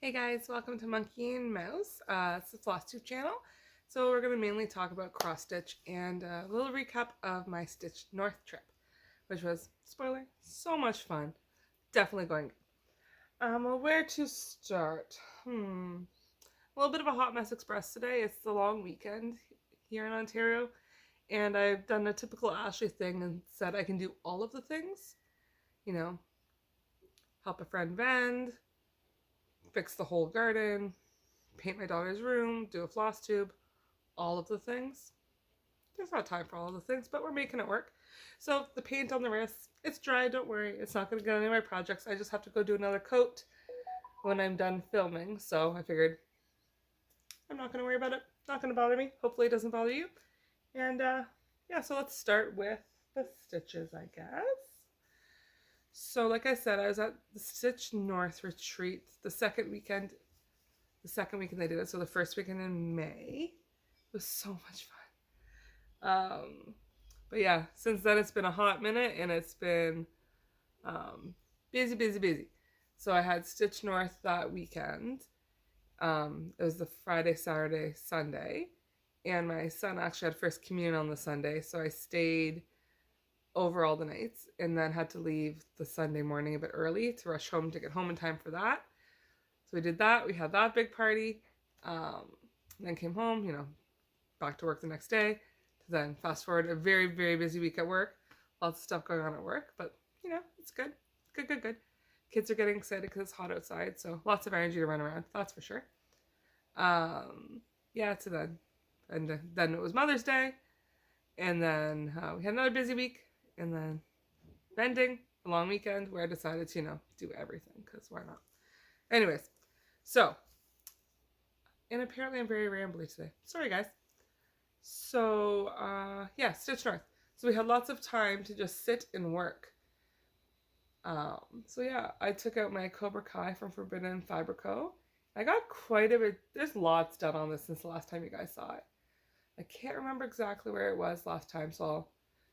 Hey guys, welcome to Monkey and Mouse. It's the Floss Tube channel. So we're going to mainly talk about cross stitch and a little recap of my Stitch North trip, which was, spoiler, so much fun. Definitely going. Well, where to start? A little bit of a hot mess express today. It's the long weekend here in Ontario, and I've done a typical Ashley thing and said I can do all of the things. You know, help a friend vend, fix the whole garden, paint my daughter's room, do a floss tube, all of the things. There's not time for all of the things, but we're making it work. So the paint on the wrist, it's dry, don't worry. It's not going to get any of my projects. I just have to go do another coat when I'm done filming. So I figured I'm not going to worry about it. Not going to bother me. Hopefully it doesn't bother you. And yeah, so let's start with the stitches, I guess. So like I said, I was at the Stitch North retreat the second weekend they did it. So the first weekend in May. It was so much fun. But yeah, since then it's been a hot minute and it's been busy. So I had Stitch North that weekend. It was the Friday, Saturday, Sunday. And my son actually had first communion on the Sunday. So I stayed over all the nights and then had to leave the Sunday morning a bit early to rush home to get home in time for that. So we did that. We had that big party. Then came home, back to work the next day. To then fast forward a very, very busy week at work. Lots of stuff going on at work, but it's good. Good. Kids are getting excited because it's hot outside, so lots of energy to run around. That's for sure. Yeah, to then. And then it was Mother's Day. And then we had another busy week. And then vending, a long weekend where I decided to, do everything because why not? Anyways, so, and apparently I'm very rambly today. Sorry, guys. So, yeah, Stitch North. So we had lots of time to just sit and work. So yeah, I took out my Cobra Kai from Forbidden Fiber Co. I got quite a bit. There's lots done on this since the last time you guys saw it. I can't remember exactly where it was last time, so I'll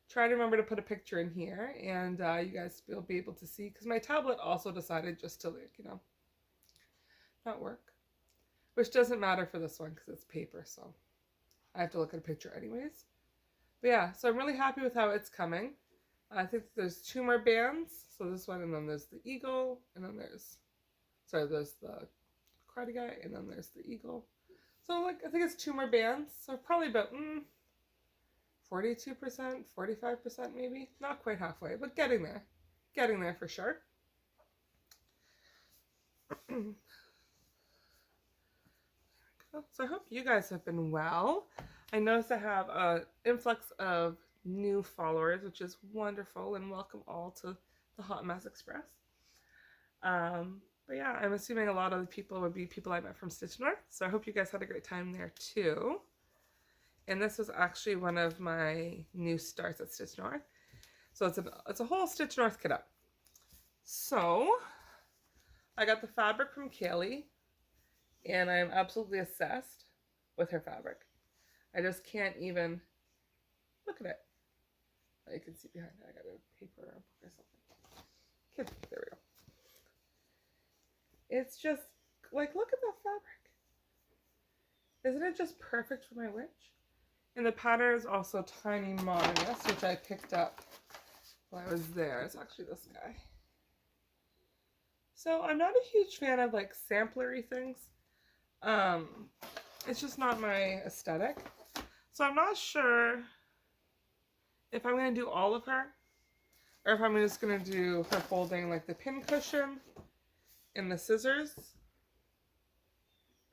try to remember to put a picture in here, and you guys will be able to see, because my tablet also decided just to, not work. Which doesn't matter for this one, because it's paper, so I have to look at a picture anyways. But yeah, so I'm really happy with how it's coming. I think there's 2 more bands. So this one, and then there's the eagle, and then there's the karate guy, and then there's the eagle. So I think it's 2 more bands. So probably about 42%, 45% maybe. Not quite halfway, but getting there. Getting there for sure. So I hope you guys have been well. I noticed I have an influx of new followers, which is wonderful, and welcome all to the Hot Mess Express. But yeah, I'm assuming a lot of the people would be people I met from Stitch North, so I hope you guys had a great time there too. And this was actually one of my new starts at Stitch North. So it's a whole Stitch North kit up. So I got the fabric from Kaylee, and I'm absolutely obsessed with her fabric. I just can't even look at it. You can see behind it. I got a paper or a book or something. There we go. It's just look at the fabric. Isn't it just perfect for my witch? And the pattern is also Tiny Modernist, which I picked up while I was there. It's actually this guy. So I'm not a huge fan of samplery things. It's just not my aesthetic. So I'm not sure if I'm going to do all of her, or if I'm just going to do her folding the pin cushion and the scissors.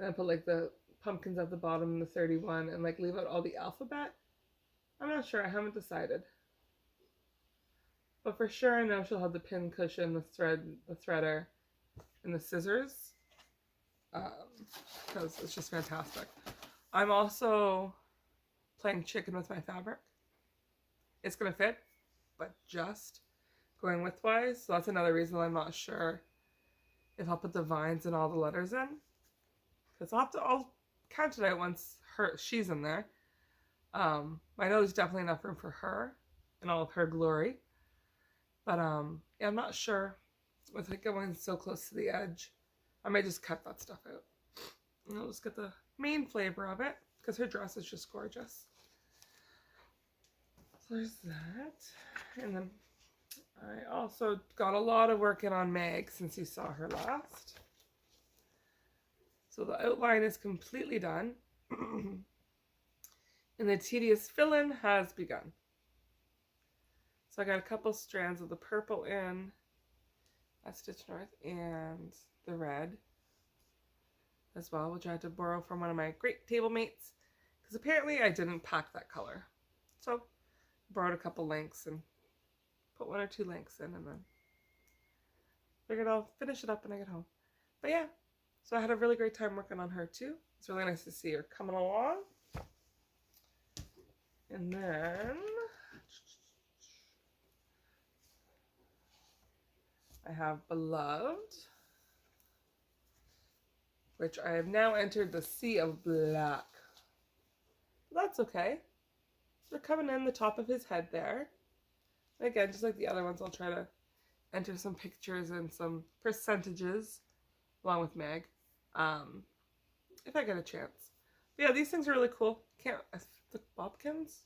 And I put the pumpkins at the bottom and the 31 and leave out all the alphabet. I'm not sure. I haven't decided. But for sure I know she'll have the pin cushion, the threader, and the scissors. Because it's just fantastic. I'm also playing chicken with my fabric. It's going to fit, but just going widthwise. So that's another reason I'm not sure if I'll put the vines and all the letters in. Because I'll count it out once she's in there. I know there's definitely enough room for her and all of her glory. But yeah, I'm not sure with going so close to the edge I might just cut that stuff out. And I'll just get the main flavor of it because her dress is just gorgeous. So there's that. And then I also got a lot of work in on Meg since you saw her last. So the outline is completely done. And the tedious fill-in has begun. So I got a couple strands of the purple in at Stitch North and the red as well, which I had to borrow from one of my great table mates because apparently I didn't pack that color. So borrowed a couple lengths and put 1 or 2 lengths in, and then figured I'll finish it up when I get home. But yeah, so I had a really great time working on her too. It's really nice to see her coming along. And then I have Beloved, which I have now entered the sea of black. That's okay. They're coming in the top of his head there. And again, just like the other ones, I'll try to enter some pictures and some percentages along with Meg, if I get a chance. But yeah, these things are really cool. The Bobkins?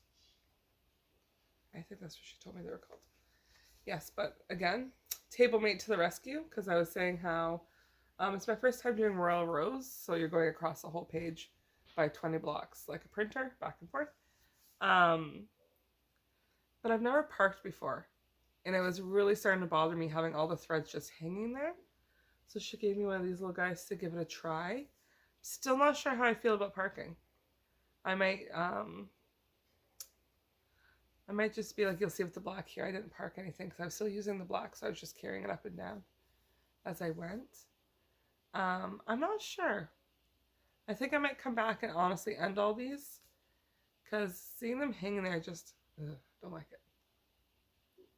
I think that's what she told me they were called. Yes, but again, table mate to the rescue, because I was saying how it's my first time doing Royal Rose, so you're going across the whole page by 20 blocks, like a printer, back and forth. But I've never parked before, and it was really starting to bother me having all the threads just hanging there. So she gave me one of these little guys to give it a try. Still not sure how I feel about parking. I might just be like, you'll see with the black here, I didn't park anything because I was still using the black, so I was just carrying it up and down as I went. I'm not sure. I think I might come back and honestly end all these because seeing them hanging there, just don't like it.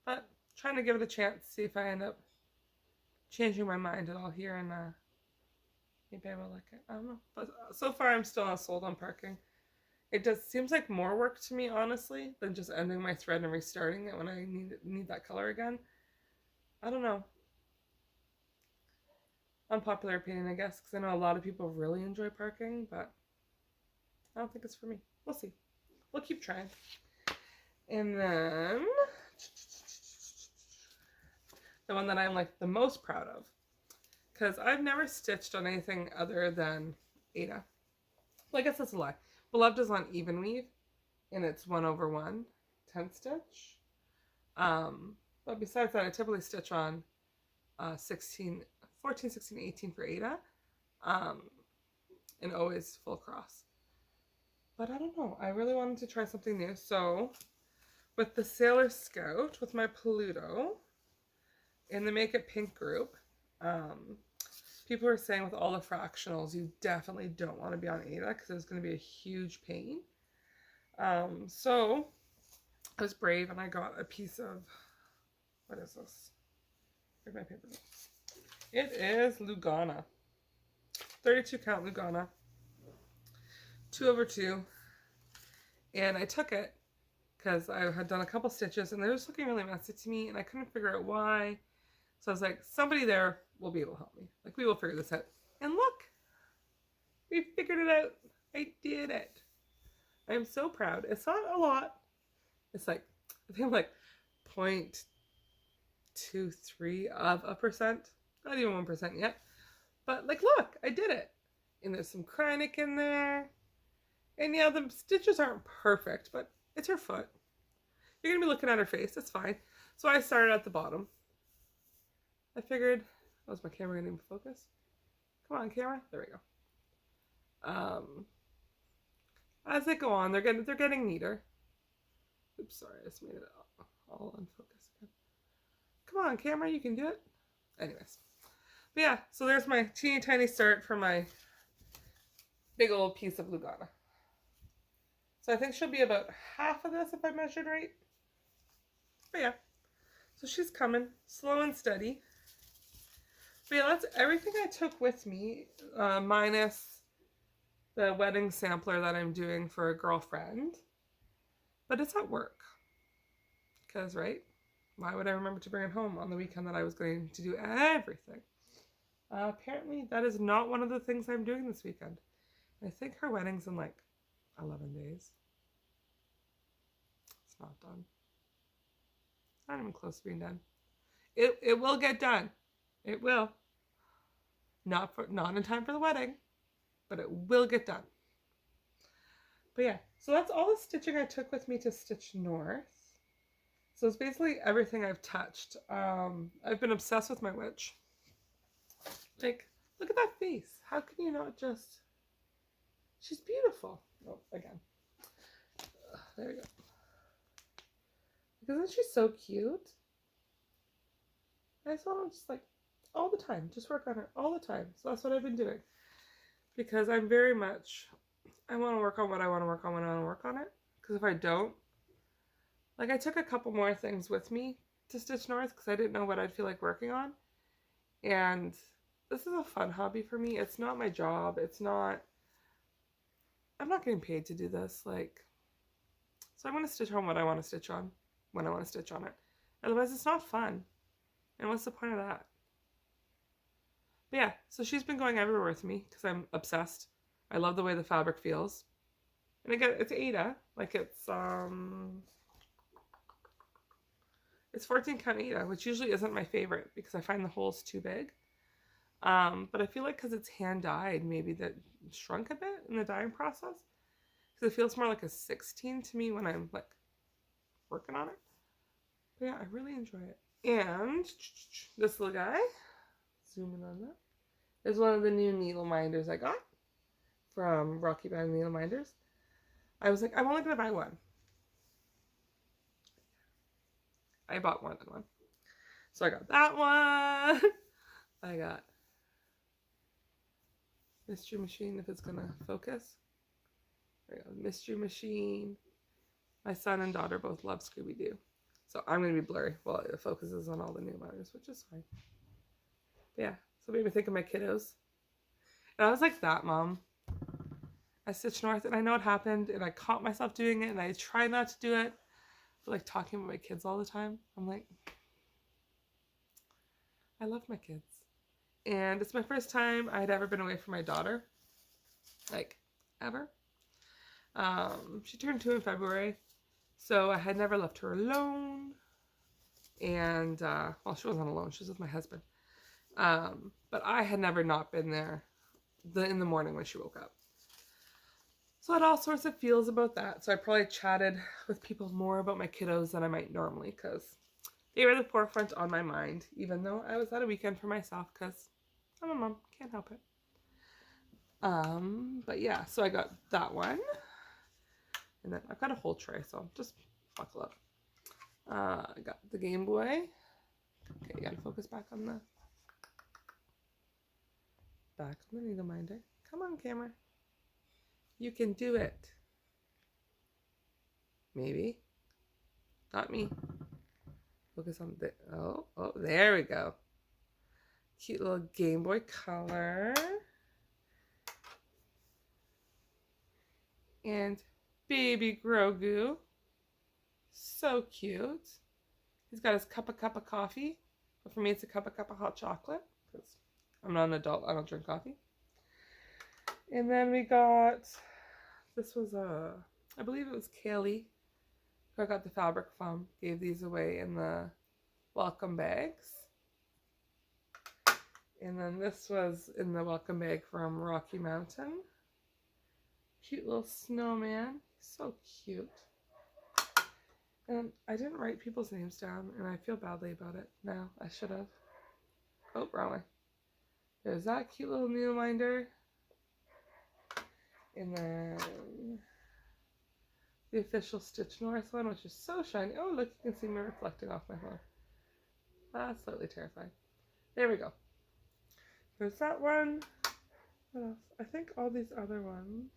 But trying to give it a chance, see if I end up changing my mind at all here, and maybe I will like it. I don't know. But so far, I'm still not sold on parking. It seems like more work to me, honestly, than just ending my thread and restarting it when I need that color again. I don't know. Unpopular opinion, I guess, because I know a lot of people really enjoy parking, but I don't think it's for me. We'll see. We'll keep trying. And then the one that I'm like the most proud of, because I've never stitched on anything other than Ada. Well, I guess that's a lie. Beloved is on even weave, and it's 1/1 10 stitch. But besides that, I typically stitch on 14, 16, 18 for Ada, and always full cross. But I don't know. I really wanted to try something new, so with the Sailor Scout, with my Pluto, in the Make It Pink group, people are saying with all the fractionals, you definitely don't want to be on Ada because it's going to be a huge pain. So I was brave and I got a piece of, what is this? Where's my paper? It is Lugana. 32 count Lugana. 2/2. And I took it because I had done a couple stitches and they were just looking really messy to me and I couldn't figure out why. So I was like, somebody there will be able to help me. Like, we will figure this out. And look, we figured it out. I did it. I am so proud. It's not a lot. It's like, I think like 0.23%. Not even 1% yet. But like, look, I did it. And there's some Kreinik in there. And yeah, the stitches aren't perfect, but it's her foot. You're going to be looking at her face. That's fine. So I started at the bottom. I figured, was my camera going to focus? Come on, camera. There we go. As they go on, they're getting neater. Oops, sorry, I just made it all unfocused again. Come on, camera, you can do it. Anyways. But yeah, so there's my teeny tiny start for my big old piece of Lugana. So I think she'll be about half of this if I measured right. But yeah, so she's coming slow and steady. But yeah, that's everything I took with me, minus the wedding sampler that I'm doing for a girlfriend. But it's at work. Because, right? Why would I remember to bring it home on the weekend that I was going to do everything? Apparently, that is not one of the things I'm doing this weekend. I think her wedding's in like 11 days. It's not done. Not even close to being done. It will get done. It will. Not in time for the wedding, but it will get done. But yeah, so that's all the stitching I took with me to Stitch North. So it's basically everything I've touched. I've been obsessed with my witch. Like, look at that face. How can you not just... She's beautiful. Oh, again. There we go. Isn't she so cute? I just want to just like, all the time. Just work on her all the time. So that's what I've been doing. Because I'm very much... I want to work on what I want to work on when I want to work on it. Because if I don't... Like, I took a couple more things with me to Stitch North because I didn't know what I'd feel like working on. And this is a fun hobby for me. It's not my job. It's not... I'm not getting paid to do this. Like, so I'm going to stitch on what I want to stitch on when I want to stitch on it. Otherwise, it's not fun. And what's the point of that? But yeah, so she's been going everywhere with me because I'm obsessed. I love the way the fabric feels. And again, it's Aida. Like, it's 14 count Aida, which usually isn't my favorite because I find the holes too big. But I feel like because it's hand dyed, maybe that shrunk a bit in the dyeing process. Because it feels more like a 16 to me when I'm like working on it. But yeah, I really enjoy it. And this little guy, zoom in on that, is one of the new needle minders I got from Rocky Band Needle Minders. I was like, I'm only going to buy one. I bought one and one. So I got that one. I got Mystery Machine, if it's going to focus. There we go. Mystery Machine. My son and daughter both love Scooby-Doo. So I'm going to be blurry while it focuses on all the new minders, which is fine. But yeah, so it made me think of my kiddos. And I was like that, Mom. I Stitch North, and I know it happened, and I caught myself doing it, and I try not to do it. But like talking about my kids all the time, I'm like, I love my kids. And it's my first time I had ever been away from my daughter. Like, ever. She turned 2 in February. So I had never left her alone. And, well, she wasn't alone. She was with my husband. But I had never not been there in the morning when she woke up. So I had all sorts of feels about that. So I probably chatted with people more about my kiddos than I might normally because they were the forefront on my mind, even though I was at a weekend for myself because I'm a mom, can't help it. But yeah, so I got that one. And then I've got a whole tray, so just buckle up. I got the Game Boy. Okay, you gotta focus back on the needle minder. Come on, camera. You can do it. Maybe. Not me. Focus on the... Oh, there we go. Cute little Game Boy Color. And baby Grogu. So cute. He's got his cup of coffee. But for me, it's a cup of hot chocolate. Because I'm not an adult. I don't drink coffee. And then we got... This was I believe it was Kaylee who I got the fabric from. Gave these away in the welcome bags. And then this was in the welcome bag from Rocky Mountain. Cute little snowman. So cute. And I didn't write people's names down, and I feel badly about it now. I should have. Oh, wrong way. There's that cute little needle minder. And then the official Stitch North one, which is so shiny. Oh, look, you can see me reflecting off my phone. That's slightly terrifying. There we go. There's that one. What else? I think all these other ones.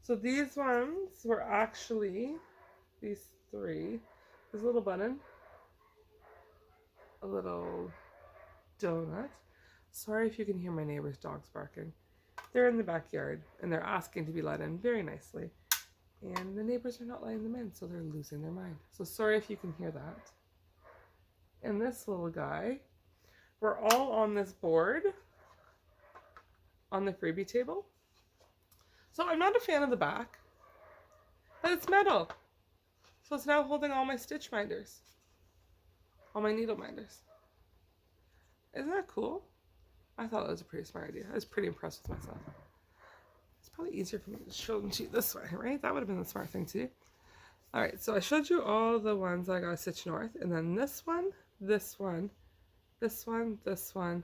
So these ones were actually these 3. There's a little button. A little donut. Sorry if you can hear my neighbor's dogs barking. They're in the backyard, and they're asking to be let in very nicely. And the neighbors are not letting them in, so they're losing their mind. So sorry if you can hear that. And this little guy were all on this board on the freebie table. So I'm not a fan of the back, but it's metal. So it's now holding all my stitch minders, all my needle minders. Isn't that cool? I thought that was a pretty smart idea. I was pretty impressed with myself. It's probably easier for me to show them to you this way, right? That would have been the smart thing to do. All right, so I showed you all the ones I got Stitch North, and then this one, this one, this one, this one,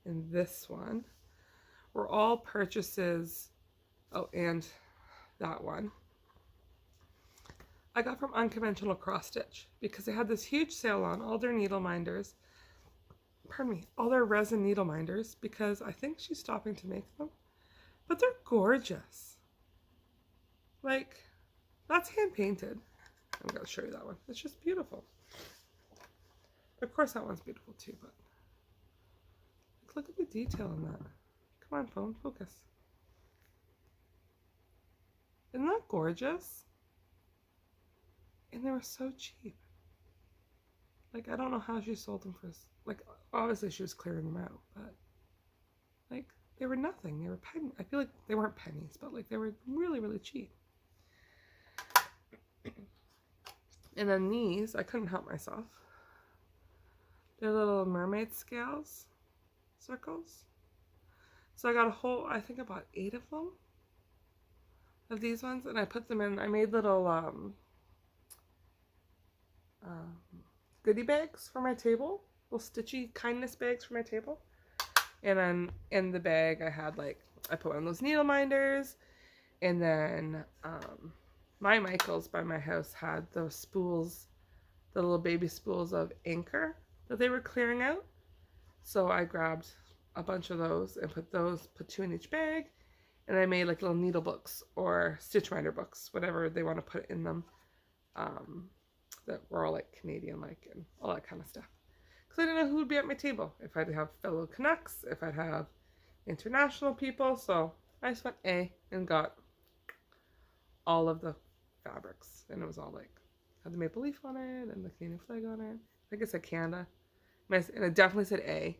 and this one were all purchases. Oh, and that one I got from Unconventional Cross Stitch because they had this huge sale on all their needle minders. Pardon me, all their resin needle minders, because I think she's stopping to make them. But they're gorgeous. Like, that's hand painted. I'm going to show you that one. It's just beautiful. Of course that one's beautiful too, but look at the detail in that. Come on, phone, focus. Isn't that gorgeous? And they were so cheap. Like, I don't know how she sold them for, like, obviously she was clearing them out, but, like, they were nothing. They were pennies. I feel like they weren't pennies, but, like, they were really, really cheap. And then these, I couldn't help myself. They're little mermaid scales, circles. So I got a whole, I think I bought 8 of them, of these ones, and I put them in, I made little goodie bags for my table, little stitchy kindness bags for my table. And then in the bag I had, like, I put one of those needle minders, and then my Michaels by my house had those spools, the little baby spools of Anchor that they were clearing out. So I grabbed a bunch of those and put 2 in each bag, and I made like little needle books or stitch minder books, whatever they want to put in them, that were all like Canadian like and all that kind of stuff. Because I didn't know who would be at my table, if I'd have fellow Canucks, if I'd have international people. So I just went and got all of the fabrics, and it was all like, had the maple leaf on it and the Canadian flag on it. I think it said Canada, and it definitely said A.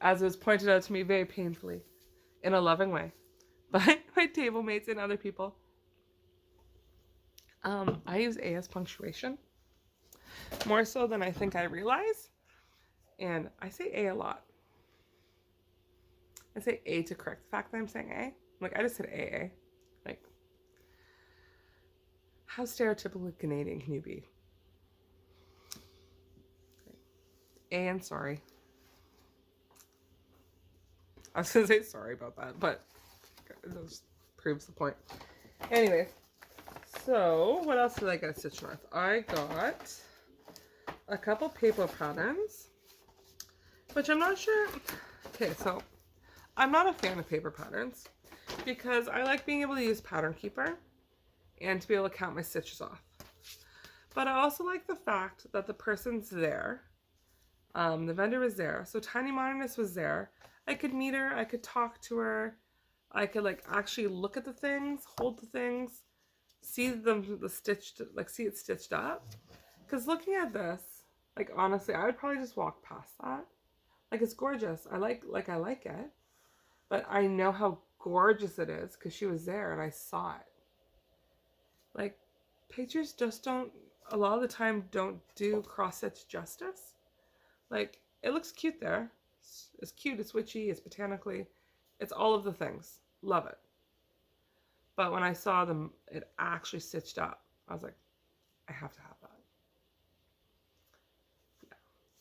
As it was pointed out to me very painfully, in a loving way, by my table mates and other people. I use A as punctuation, more so than I think I realize, and I say A a lot. I say A to correct the fact that I'm saying A. Like, I just said AA. Like, how stereotypically Canadian can you be? A and sorry. I was going to say sorry about that, but it just proves the point. Anyways, so what else did I get at Stitch North? I got a couple paper patterns, which I'm not sure. Okay, so I'm not a fan of paper patterns because I like being able to use Pattern Keeper and to be able to count my stitches off. But I also like the fact that the person's there. The vendor was there. So Tiny Modernist was there. I could meet her. I could talk to her. I could like actually look at the things, hold the things, see the stitched, like see it stitched up. Because looking at this, like honestly, I would probably just walk past that. Like, it's gorgeous. I like it. But I know how gorgeous it is because she was there and I saw it. Like, pictures just don't, a lot of the time, don't do cross-stitch justice. Like, it looks cute there. It's cute, it's witchy, it's botanically. It's all of the things. Love it. But when I saw them, it actually stitched up. I was like, I have to have that. Yeah.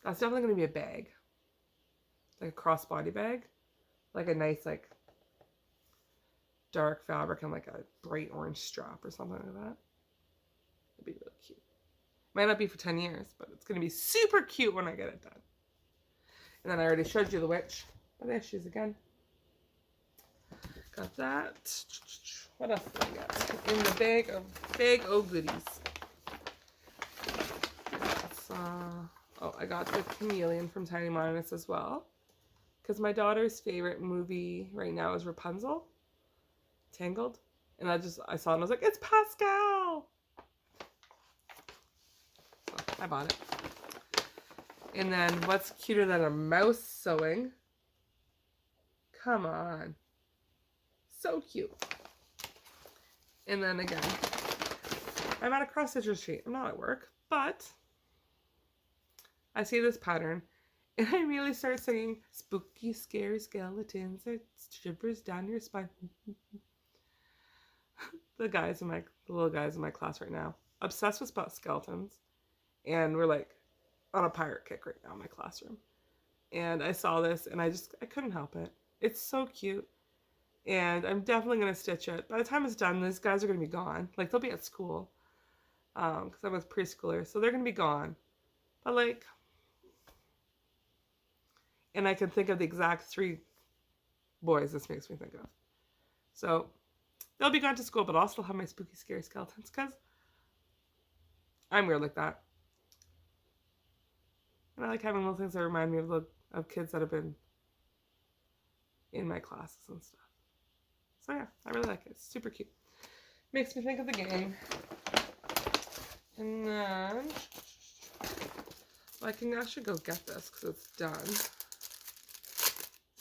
That's definitely going to be a bag. Like a crossbody bag. Like a nice, like, dark fabric and like a bright orange strap or something like that. It'd be really cute. Might not be for 10 years, but it's going to be super cute when I get it done. And then I already showed you the witch. Oh, there she is again. Got that. What else did I get? In the bag of goodies. Oh, I got the chameleon from Tiny Modernist as well. Because my daughter's favorite movie right now is Rapunzel. Tangled. And I saw it and I was like, it's Pascal! So I bought it. And then what's cuter than a mouse sewing? Come on. So cute. And then again, I'm at a cross stitch retreat. I'm not at work, but I see this pattern and I immediately start singing spooky, scary skeletons that shivers down your spine. The little guys in my class right now, obsessed with skeletons, and we're like on a pirate kick right now in my classroom. And I saw this and I couldn't help it. It's so cute. And I'm definitely going to stitch it. By the time it's done, these guys are going to be gone. Like, they'll be at school. Because I'm with preschoolers. So they're going to be gone. But, like... And I can think of the exact 3 boys this makes me think of. So, they'll be gone to school, but I'll still have my spooky, scary skeletons. Because I'm weird like that. And I like having little things that remind me of kids that have been in my classes and stuff. So yeah, I really like it. It's super cute. Makes me think of the game. And then, well, I can actually go get this because it's done.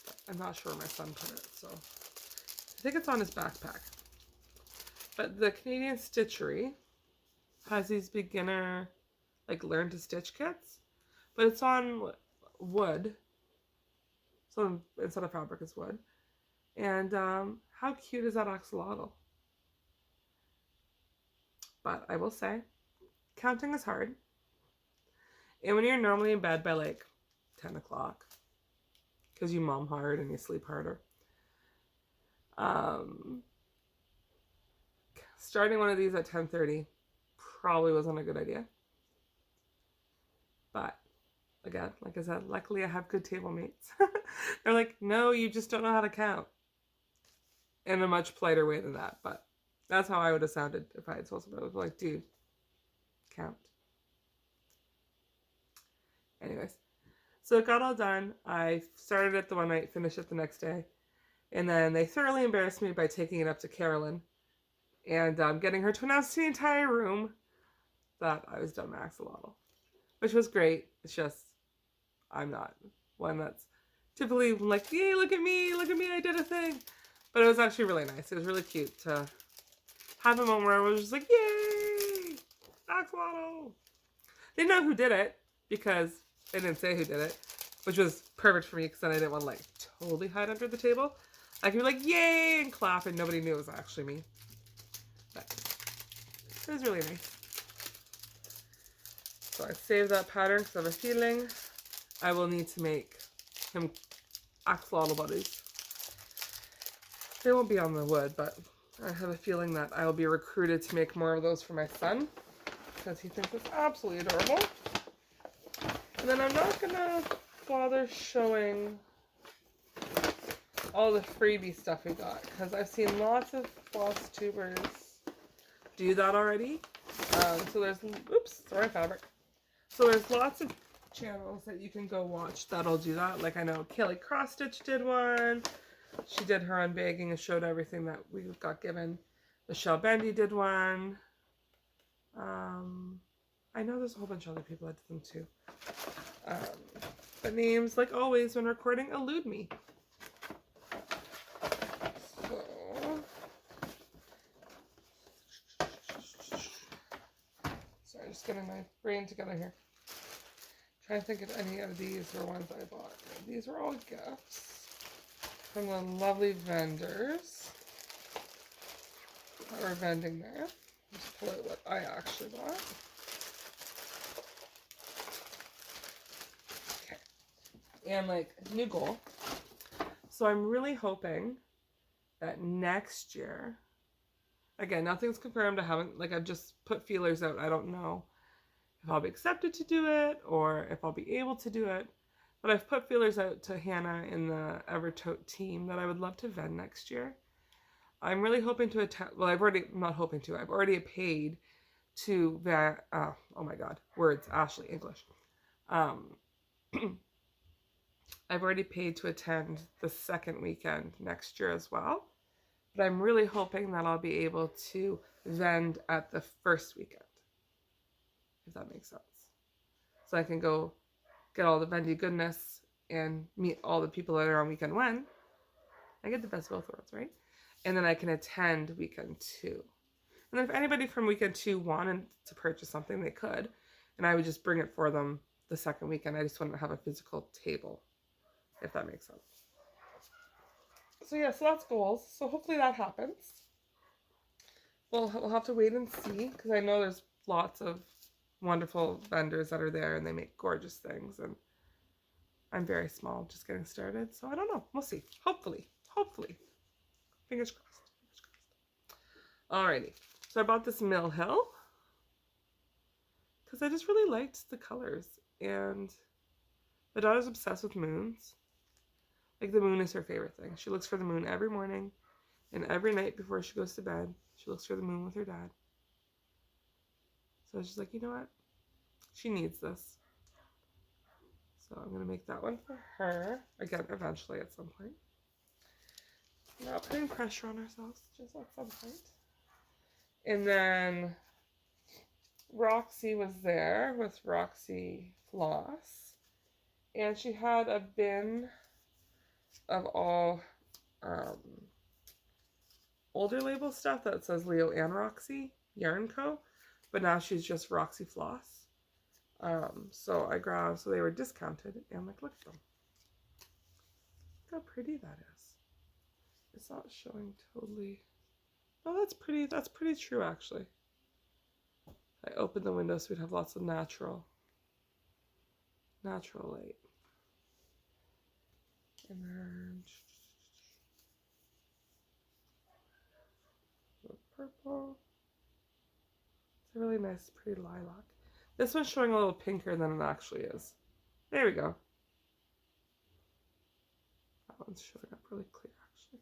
But I'm not sure where my son put it, so I think it's on his backpack. But the Canadian Stitchery has these beginner, like, learn to stitch kits, but it's on wood. So instead of fabric, it's wood. And how cute is that axolotl? But I will say, counting is hard. And when you're normally in bed by like 10 o'clock, because you mom hard and you sleep harder, starting one of these at 10:30 probably wasn't a good idea. But again, like I said, luckily I have good table mates. They're like, no, you just don't know how to count. In a much politer way than that, but that's how I would have sounded if I had told somebody. I was like, dude, count. Anyways, so it got all done. I started it the one night, finished it the next day, and then they thoroughly embarrassed me by taking it up to Carolyn and getting her to announce to the entire room that I was done my axolotl, which was great. It's just, I'm not one that's typically like, yay, look at me, I did a thing. But it was actually really nice. It was really cute to have a moment where I was just like, yay, axolotl. They know who did it because they didn't say who did it, which was perfect for me because then I didn't want to like totally hide under the table. I could be like, yay, and clap, and nobody knew it was actually me. But it was really nice. So I saved that pattern because I have a feeling I will need to make him axolotl buddies. They won't be on the wood, but I have a feeling that I will be recruited to make more of those for my son because he thinks it's absolutely adorable. And then I'm not going to bother showing all the freebie stuff we got because I've seen lots of floss tubers do that already. So there's, oops, sorry, fabric. So there's lots of channels that you can go watch that'll do that. Like I know Kelly Cross Stitch did one. She did her unbagging and showed everything that we got given. Michelle Bendy did one. I know there's a whole bunch of other people that did them too. But names, like always when recording, elude me. Sorry, just getting my brain together here. Trying to think if any of these were ones I bought. These were all gifts from the lovely vendors that were vending there. Just pull out what I actually bought. Okay. And like, new goal. So I'm really hoping that next year, again, nothing's confirmed. I've just put feelers out. I don't know if I'll be accepted to do it or if I'll be able to do it. But I've put feelers out to Hannah in the Evertote team that I would love to vend next year. I'm really hoping to attend, well, I've already paid to, oh my God, words, Ashley, English. I've already paid to attend the second weekend next year as well. But I'm really hoping that I'll be able to vend at the first weekend, if that makes sense. So I can go get all the bendy goodness and meet all the people that are on weekend one, I get the best of both worlds, right? And then I can attend weekend 2. And then if anybody from weekend 2 wanted to purchase something, they could. And I would just bring it for them the second weekend. I just wouldn't have a physical table, if that makes sense. So yeah, so that's goals. So hopefully that happens. We'll have to wait and see, because I know there's lots of wonderful vendors that are there and they make gorgeous things, and I'm very small, just getting started, so I don't know. We'll see. Hopefully. Fingers crossed. Alrighty. So I bought this Mill Hill because I just really liked the colors, and my daughter's obsessed with moons. Like, the moon is her favorite thing. She looks for the moon every morning, and every night before she goes to bed, she looks for the moon with her dad. So I was just like, you know what? She needs this. So I'm going to make that one for her. Again, eventually at some point. Not putting pressure on ourselves, just at some point. And then Roxy was there with Roxy Floss. And she had a bin of all older label stuff that says Leo and Roxy Yarn Co. But now she's just Roxy Floss. So I grabbed, so they were discounted, and I'm like, look at them. Look how pretty that is. It's not showing totally. Oh, that's pretty true, actually. I opened the window so we'd have lots of natural light. And then the purple. It's a really nice, pretty lilac. This one's showing a little pinker than it actually is. There we go. That one's showing up really clear, actually.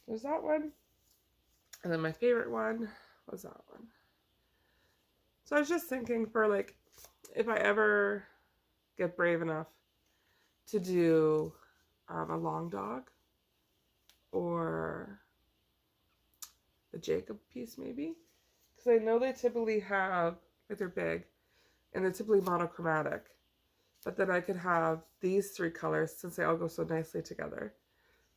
There's that one. And then my favorite one was that one. So I was just thinking, for like, if I ever get brave enough to do a long dog or the Jacob piece, maybe. Because I know they typically have, like, they're big and they're typically monochromatic. But then I could have these 3 colors, since they all go so nicely together,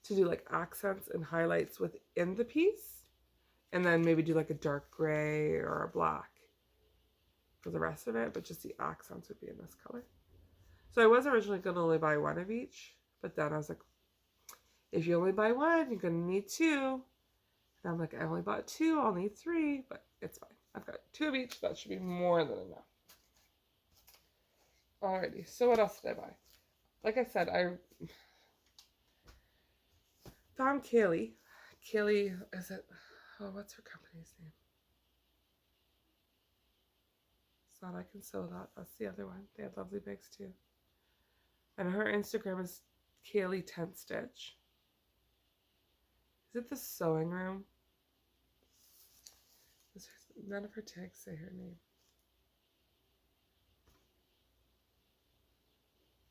to do like accents and highlights within the piece. And then maybe do like a dark gray or a black for the rest of it, but just the accents would be in this color. So I was originally going to only buy 1 of each, but then I was like, if you only buy 1, you're going to need 2. And I'm like, I only bought 2, I'll need 3, but it's fine. I've got 2 of each, that should be more than enough. Alrighty, so what else did I buy? Like I said, I found Kaylee. Kaylee, is it, oh, what's her company's name? It's not I Can Sew That, that's the other one. They had lovely bags too. And her Instagram is Kaylee Tent Stitch. Is it the sewing room? None of her tags say her name.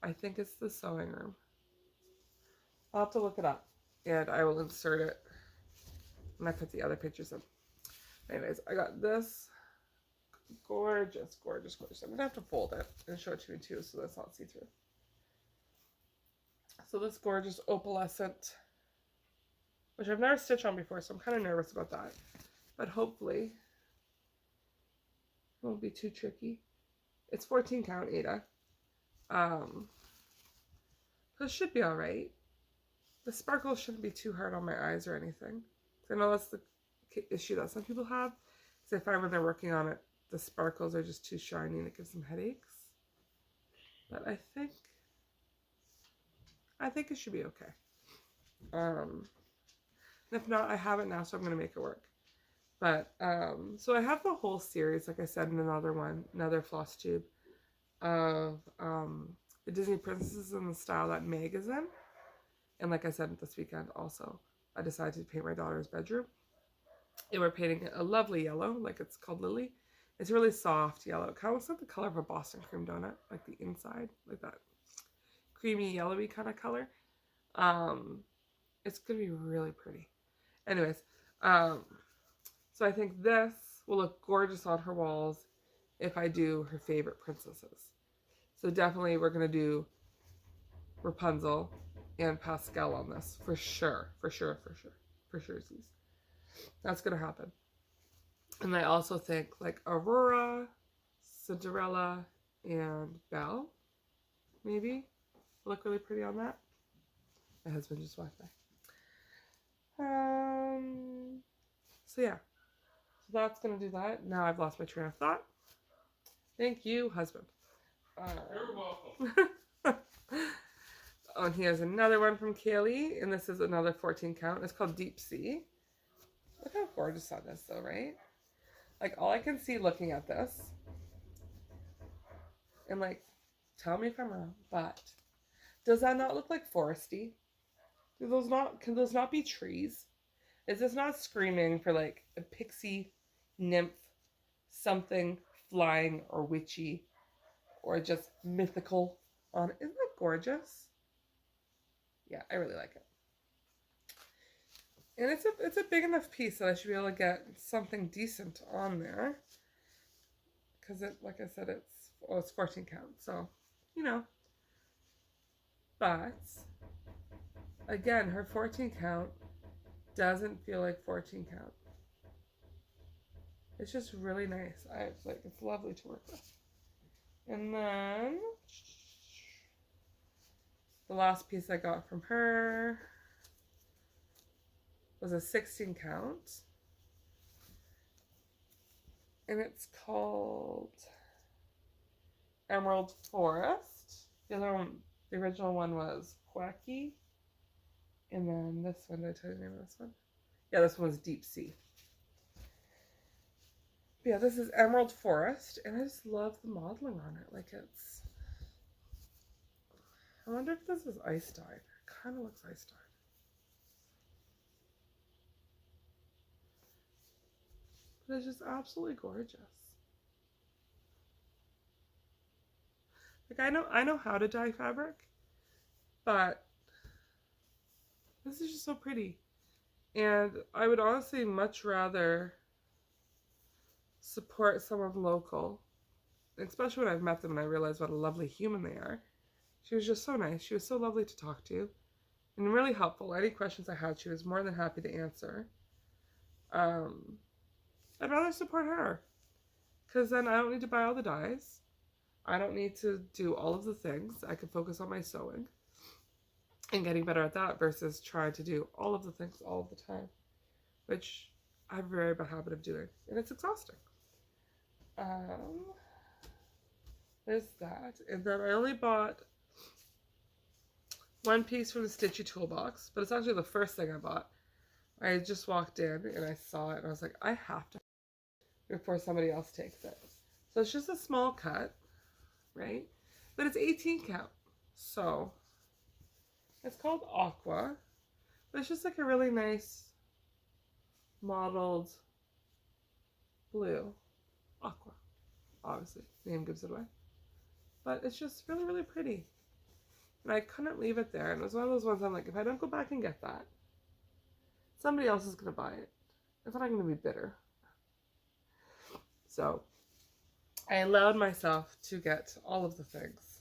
I think it's the sewing room. I'll have to look it up, and I will insert it when I put the other pictures in. Anyways, I got this gorgeous. I'm gonna have to fold it and show it to you too, so that's not see-through. So this gorgeous opalescent, which I've never stitched on before, so I'm kind of nervous about that. But hopefully it won't be too tricky. It's 14 count Ada. So it should be alright. The sparkles shouldn't be too hard on my eyes or anything. I know that's the issue that some people have. Because I find when they're working on it, the sparkles are just too shiny and it gives them headaches. But I think it should be okay. And if not, I have it now, so I'm going to make it work. But, so I have the whole series, like I said, in another floss tube of the Disney Princesses in the style that Meg is in. And like I said, this weekend also, I decided to paint my daughter's bedroom. And we're painting a lovely yellow, like it's called Lily. It's a really soft yellow. It kind of looks like the color of a Boston cream donut, like the inside, like that creamy, yellowy kind of color. It's going to be really pretty. Anyways, so I think this will look gorgeous on her walls if I do her favorite princesses. So definitely we're going to do Rapunzel and Pascal on this for sure. For sure. That's going to happen. And I also think like Aurora, Cinderella, and Belle, maybe, look really pretty on that. My husband just walked by. So yeah. So that's going to do that. Now I've lost my train of thought. Thank you, husband. You're welcome. Oh, and here's another one from Kaylee, and this is another 14 count. It's called Deep Sea. Look how gorgeous that is, though, right? Like, all I can see looking at this, and like, tell me if I'm wrong, but does that not look like foresty? Can those not be trees? Is this not screaming for like a pixie nymph, something flying or witchy, or just mythical on it? Isn't that gorgeous? Yeah, I really like it. And it's a big enough piece that I should be able to get something decent on there. Because it, like I said, it's 14 count, so, you know. But, again, her 14 count doesn't feel like 14 count. It's just really nice. It's lovely to work with. And then the last piece I got from her was a 16 count. And it's called Emerald Forest. The original one was Quacky. And then this one, did I tell you the name of this one? Yeah, this one was Deep Sea. But yeah, this is Emerald Forest, and I just love the modeling on it. Like I wonder if this is ice dyed. It kind of looks ice dyed. But it's just absolutely gorgeous. Like I know how to dye fabric, but this is just so pretty. And I would honestly much rather support someone local, especially when I've met them and I realize what a lovely human they are. She was just so nice. She was so lovely to talk to and really helpful. Any questions I had, she was more than happy to answer. I'd rather support her because then I don't need to buy all the dyes. I don't need to do all of the things. I can focus on my sewing and getting better at that versus trying to do all of the things all of the time, which I have a very bad habit of doing, and it's exhausting. There's that, and then I only bought one piece from the Stitchy Toolbox, but it's actually the first thing I bought. I just walked in and I saw it and I was like, I have to before somebody else takes it. So it's just a small cut, right? But it's 18 count. So it's called Aqua. But it's just like a really nice mottled blue. Aqua. Obviously, name gives it away. But it's just really, really pretty. And I couldn't leave it there. And it was one of those ones I'm like, if I don't go back and get that, somebody else is going to buy it. And then I'm going to be bitter. So I allowed myself to get all of the things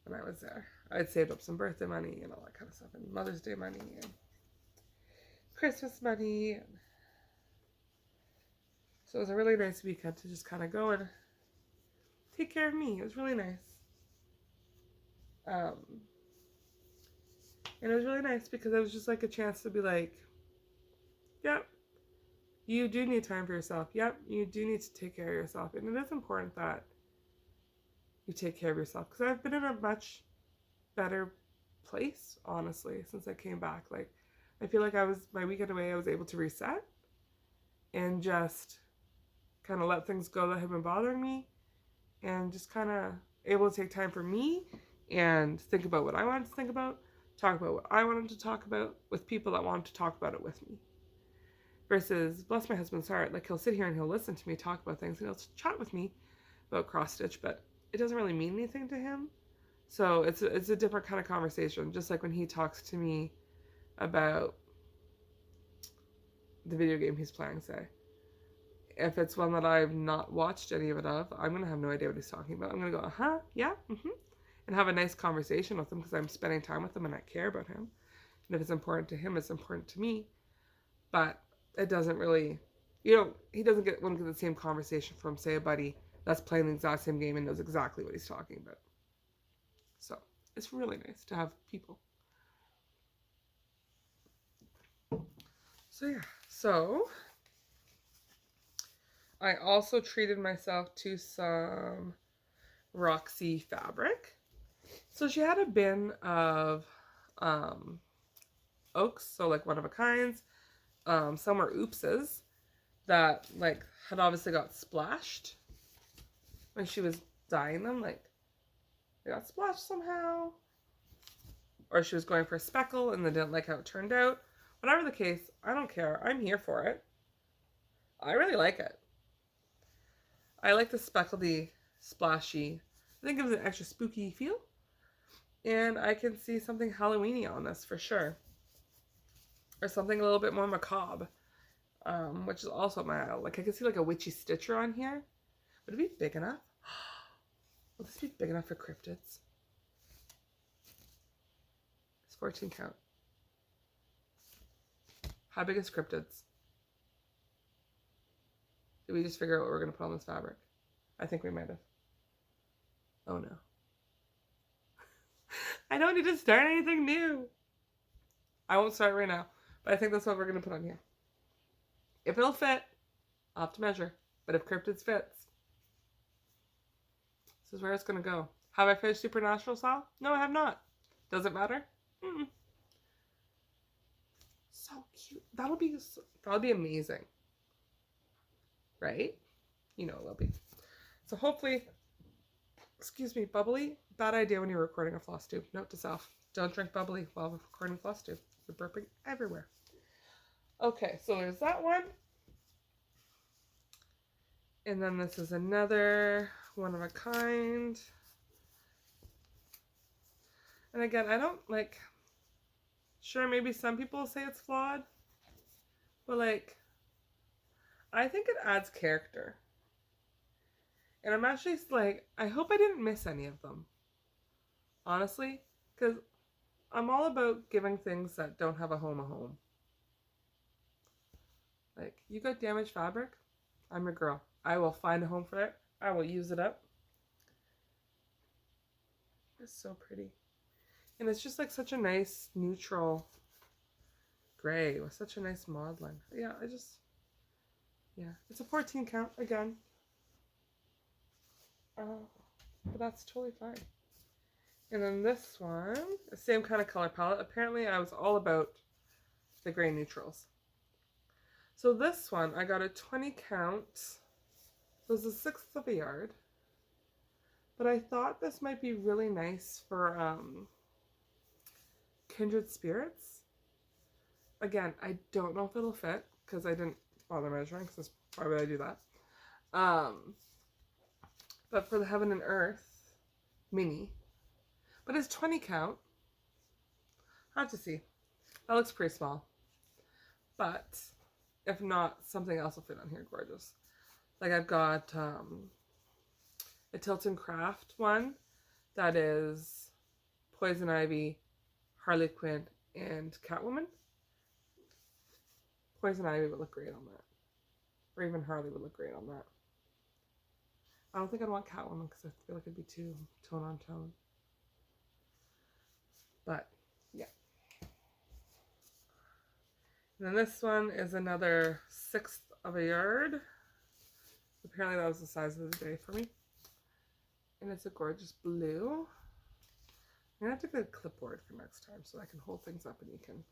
when I was there. I'd saved up some birthday money and all that kind of stuff, and Mother's Day money and Christmas money. And so it was a really nice weekend to just kind of go and take care of me. It was really nice. And it was really nice because it was just like a chance to be like, yep, you do need time for yourself. Yep, you do need to take care of yourself. And it is important that you take care of yourself because I've been in a much better place, honestly, since I came back. Like, I feel like my weekend away, I was able to reset and just kind of let things go that have been bothering me and just kind of able to take time for me and think about what I wanted to think about, talk about what I wanted to talk about with people that wanted to talk about it with me. Versus, bless my husband's heart, like he'll sit here and he'll listen to me talk about things and he'll chat with me about cross stitch, but it doesn't really mean anything to him. So it's a different kind of conversation. Just like when he talks to me about the video game he's playing, say, if it's one that I've not watched any of it of, I'm going to have no idea what he's talking about. I'm going to go, huh, yeah, and have a nice conversation with him because I'm spending time with him and I care about him. And if it's important to him, it's important to me. But it doesn't really, he doesn't want to get the same conversation from, say, a buddy that's playing the exact same game and knows exactly what he's talking about. So it's really nice to have people. So yeah, so I also treated myself to some Roxy fabric. So she had a bin of oaks, so like one of a kinds. Some were oopses that like had obviously got splashed when she was dyeing them. Like they got splashed somehow, or she was going for a speckle and they didn't like how it turned out. Whatever the case, I don't care. I'm here for it. I really like it. I like the speckledy, splashy. I think it gives it an extra spooky feel. And I can see something Halloweeny on this for sure. Or something a little bit more macabre. Which is also my aisle. Like I can see like a witchy stitcher on here. Would it be big enough? Will this be big enough for cryptids? It's 14 count. How big is cryptids? Did we just figure out what we're going to put on this fabric? I think we might have. Oh no. I don't need to start anything new. I won't start right now, but I think that's what we're going to put on here. If it'll fit, I'll have to measure. But if cryptids fits, this is where it's going to go. Have I finished Supernatural, Sal? No, I have not. Does it matter? Mm-mm. So cute. That'll be amazing. Right? You know it will be. So hopefully, excuse me, bubbly. Bad idea when you're recording a floss tube. Note to self. Don't drink bubbly while we're recording floss tube. You're burping everywhere. Okay, so there's that one. And then this is another one of a kind. And again, I don't like, sure, maybe some people say it's flawed, but like, I think it adds character. And I'm actually like, I hope I didn't miss any of them. Honestly, because I'm all about giving things that don't have a home. Like, you got damaged fabric? I'm your girl. I will find a home for it. I will use it up. It's so pretty. And it's just like such a nice neutral gray with such a nice modeling. Yeah, it's a 14 count again. But that's totally fine. And then this one, the same kind of color palette. Apparently I was all about the gray neutrals. So this one, I got a 20 count. It was a 1/6 of a yard. But I thought this might be really nice for Kindred Spirits. Again, I don't know if it'll fit because I didn't bother measuring because why would I do that? But for the Heaven and Earth mini. But it's 20 count. I have to see. That looks pretty small. But if not, something else will fit on here. Gorgeous. Like I've got a Tilton Craft one that is Poison Ivy, Harley Quinn, and Catwoman. Poison Ivy would look great on that. Or even Harley would look great on that. I don't think I'd want Catwoman because I feel like it'd be too tone on tone. But, yeah. And then this one is another 1/6 of a yard. Apparently that was the size of the day for me. And it's a gorgeous blue. I'm going to have to get a clipboard for next time so I can hold things up and you can...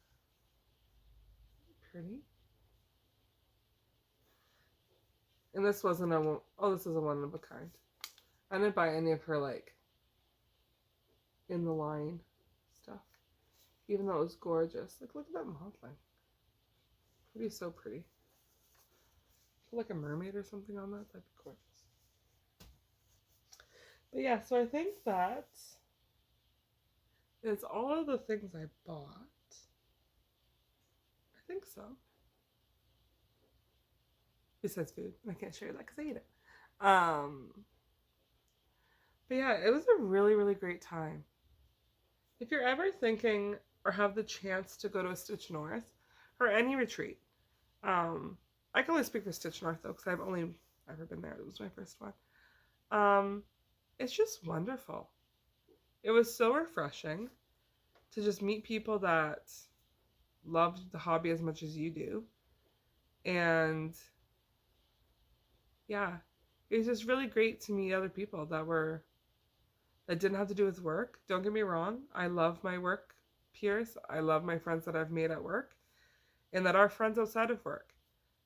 Pretty. And this wasn't a... Oh, this is a one of a kind. I didn't buy any of her, like, in the line stuff. Even though it was gorgeous. Like, look at that modeling. It'd be so pretty. Put like a mermaid or something on that. That'd be gorgeous. But yeah, so I think that is all of the things I bought. I think so. besides food. I can't share that because I eat it. But yeah, it was a really, really great time. If you're ever thinking or have the chance to go to a Stitch North or any retreat, I can only speak for Stitch North though because I've only ever been there. It was my first one. Um, it's just wonderful. It was so refreshing to just meet people that loved the hobby as much as you do. And yeah, it was just really great to meet other people that didn't have to do with work. Don't get me wrong, I love my work peers. I love my friends that I've made at work and that are friends outside of work.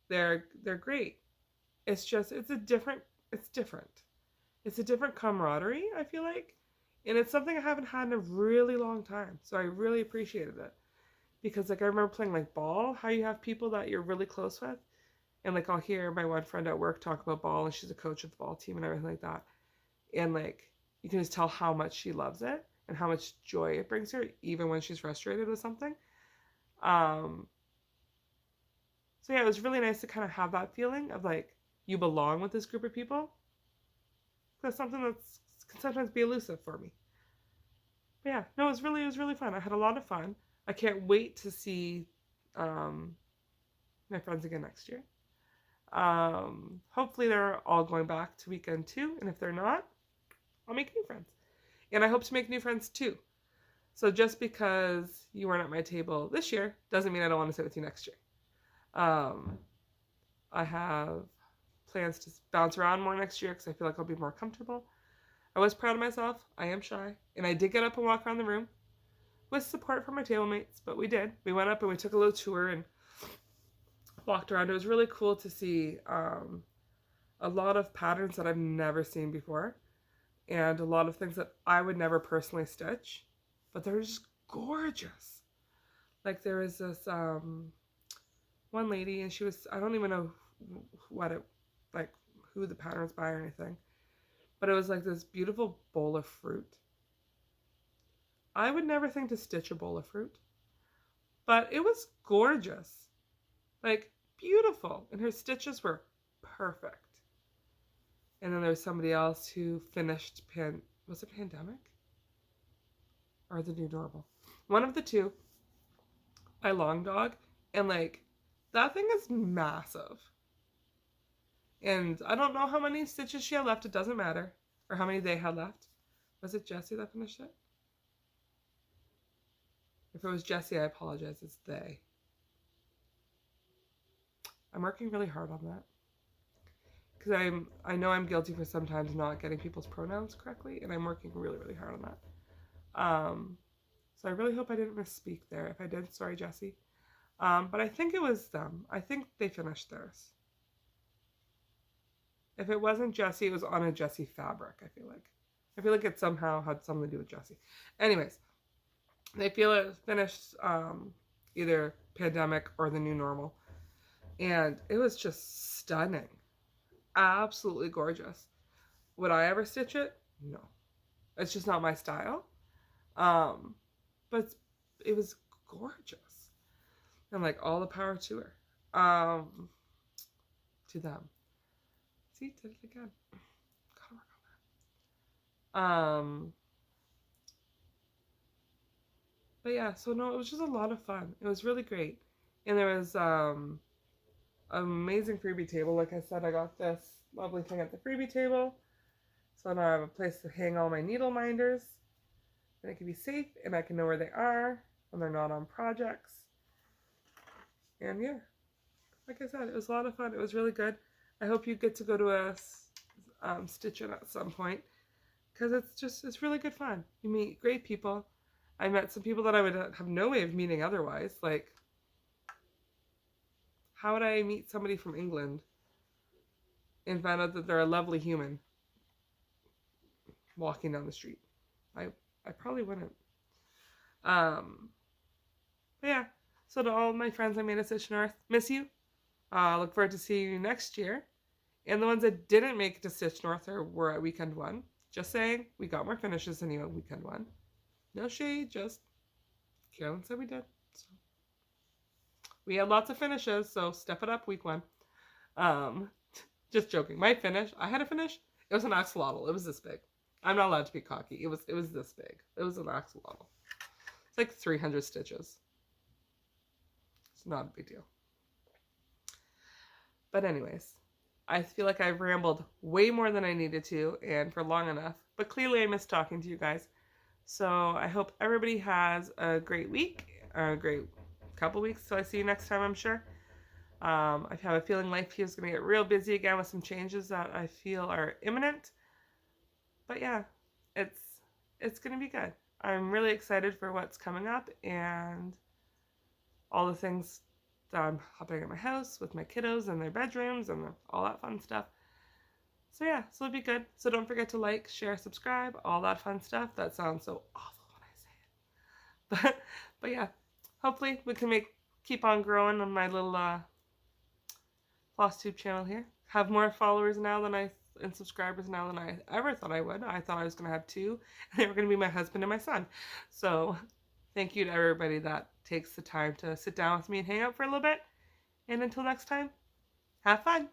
They're great. It's just it's different. It's a different camaraderie, I feel like. And it's something I haven't had in a really long time. So I really appreciated it. Because like I remember playing like ball, how you have people that you're really close with. And like I'll hear my one friend at work talk about ball and she's a coach of the ball team and everything like that. And like you can just tell how much she loves it and how much joy it brings her, even when she's frustrated with something. Um, so yeah, it was really nice to kind of have that feeling of like you belong with this group of people. That's something that's can sometimes be elusive for me. But yeah, no, it was really fun. I had a lot of fun. I can't wait to see um, my friends again next year. Hopefully they're all going back to weekend two, and if they're not, I'll make new friends. And I hope to make new friends too. So just because you weren't at my table this year doesn't mean I don't want to sit with you next year. Um, I have plans to bounce around more next year because I feel like I'll be more comfortable. I was proud of myself. I am shy. And I did get up and walk around the room with support from my table mates, but we did. We went up and we took a little tour and walked around. It was really cool to see a lot of patterns that I've never seen before and a lot of things that I would never personally stitch, but they're just gorgeous. Like there was this one lady and she was, I don't even know what it, like who the pattern was by or anything, but it was like this beautiful bowl of fruit. I would never think to stitch a bowl of fruit, but it was gorgeous. Like beautiful. And her stitches were perfect. And then there was somebody else who finished was it Pandemic? Or the New Normal? One of the two. I long dog. And like that thing is massive. And I don't know how many stitches she had left, it doesn't matter. Or how many they had left. Was it Jessie that finished it? If it was Jessie, I apologize, it's they. I'm working really hard on that. Because I know I'm guilty for sometimes not getting people's pronouns correctly, and I'm working really, really hard on that. So I really hope I didn't misspeak there. If I did, sorry, Jessie. But I think it was them. I think they finished theirs. If it wasn't Jessie, it was on a Jessie fabric, I feel like. I feel like it somehow had something to do with Jessie. Anyways, they feel it finished either Pandemic or the New Normal. And it was just stunning. Absolutely gorgeous. Would I ever stitch it? No. It's just not my style. But it was gorgeous. And like all the power to her. To them. See, did it again. Gotta work on that. But yeah, so no, it was just a lot of fun. It was really great. And there was an amazing freebie table. Like I said, I got this lovely thing at the freebie table. So now I have a place to hang all my needle minders. And it can be safe and I can know where they are when they're not on projects. And yeah, like I said, it was a lot of fun. It was really good. I hope you get to go to a stitch-in at some point because it's really good fun. You meet great people. I met some people that I would have no way of meeting otherwise. Like, how would I meet somebody from England and find out that they're a lovely human walking down the street? I probably wouldn't. But yeah, so to all my friends I made at Stitch North, miss you. Look forward to seeing you next year. And the ones that didn't make it to Stitch North were at weekend one. Just saying, we got more finishes than you at weekend one. No shade, just Carolyn said we did. So we had lots of finishes, so step it up week one. Um, just joking. My finish, I had a finish. It was an axolotl. It was this big. I'm not allowed to be cocky. It was this big. It was an axolotl. It's like 300 stitches. It's not a big deal. But anyways, I feel like I've rambled way more than I needed to and for long enough. But clearly I miss talking to you guys. So I hope everybody has a great week, a great couple weeks. So I see you next time, I'm sure. I have a feeling life here is going to get real busy again with some changes that I feel are imminent. But yeah, it's going to be good. I'm really excited for what's coming up and all the things that I'm happening at my house with my kiddos and their bedrooms and all that fun stuff. So yeah, so it'll be good. So don't forget to like, share, subscribe, all that fun stuff. That sounds so awful when I say it. But yeah, hopefully we can keep on growing on my little FlossTube channel here. Have more followers now and subscribers now than I ever thought I would. I thought I was going to have 2, and they were going to be my husband and my son. So thank you to everybody that takes the time to sit down with me and hang out for a little bit. And until next time, have fun.